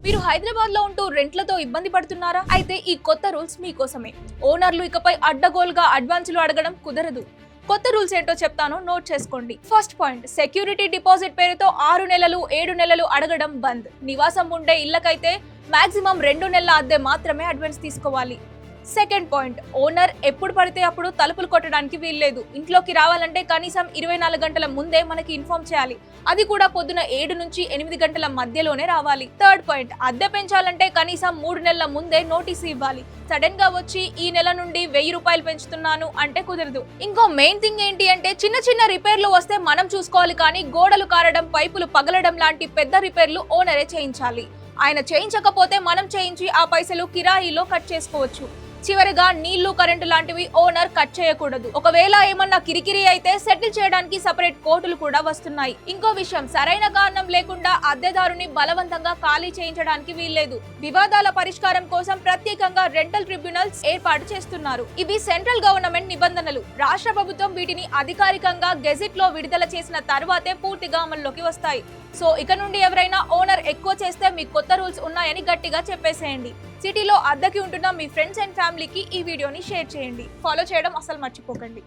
మీరు హైదరాబాద్ లో ఉంటూ రెంట్లతో ఇబ్బంది పడుతున్నారా? అయితే ఈ కొత్త రూల్స్ మీకోసమే. ఓనర్లు ఇకపై అడ్డగోలుగా అడ్వాన్సులు అడగడం కుదరదు. కొత్త రూల్స్ ఏంటో చెప్తాను, నోట్ చేసుకోండి. ఫస్ట్ పాయింట్, సెక్యూరిటీ డిపాజిట్ పేరుతో 6 నెలలు 7 నెలలు అడగడం బంద్. నివాసం ఉండే ఇళ్లకైతే మాక్సిమం 2 నెలల అద్దె మాత్రమే అడ్వాన్స్ తీసుకోవాలి. సెకండ్ పాయింట్, ఓనర్ ఎప్పుడు పడితే అప్పుడు తలుపులు కొట్టడానికి వీల్లేదు. ఇంట్లోకి రావాలంటే కనీసం 24 గంటల ముందే మనకి ఇన్ఫార్మ్ చేయాలి. అది కూడా పొద్దున 7 నుంచి 8 గంటల మధ్యలోనే రావాలి. థర్డ్ పాయింట్, అద్దె పెంచాలంటే కనీసం 3 నెలల ముందే నోటీస్ ఇవ్వాలి. సడన్ గా వచ్చి ఈ నెల నుండి 1000 రూపాయలు పెంచుతున్నాను అంటే కుదరదు. ఇంకో మెయిన్ థింగ్ ఏంటి అంటే, చిన్న చిన్న రిపేర్లు వస్తే మనం చూసుకోవాలి, కానీ గోడలు కారడం, పైపులు పగలడం లాంటి పెద్ద రిపేర్లు ఓనరే చేయించాలి. ఆయన చేయించకపోతే మనం చేయించి ఆ పైసలు కిరాయిలో కట్ చేసుకోవచ్చు. చివరిగా నీళ్లు, కరెంటు లాంటివి ఓనర్ కట్ చేయకూడదు. ఒకవేళ ఏమన్నా కిరికిరి అయితే సెటిల్ చేయడానికి సెపరేట్ కోర్టులు కూడా వస్తున్నాయి. ఇంకో విషయం, సరైన కారణం లేకుండా అద్దెదారుని బలవంతంగా ఖాళీ చేయించడానికి వీల్లేదు. వివాదాల పరిష్కారం కోసం ప్రత్యేకంగా రెంటల్ ట్రిబ్యునల్స్ ఏర్పాటు చేస్తున్నారు. ఇవి సెంట్రల్ గవర్నమెంట్ నిబంధనలు. రాష్ట్ర ప్రభుత్వం వీటిని అధికారికంగా గెజిట్ లో విడుదల చేసిన తర్వాతే పూర్తిగా అమల్లోకి వస్తాయి. సో ఇక నుండి ఎవరైనా ఓనర్ ఎక్కువ చేస్తే మీకు కొత్త రూల్స్ ఉన్నాయని గట్టిగా చెప్పేసేయండి. సిటీలో అద్దెకి ఉంటున్న మీ ఫ్రెండ్స్ అండ్ ఫ్యామిలీకి ఈ వీడియోని షేర్ చేయండి. ఫాలో చేయడం అసలు మర్చిపోకండి.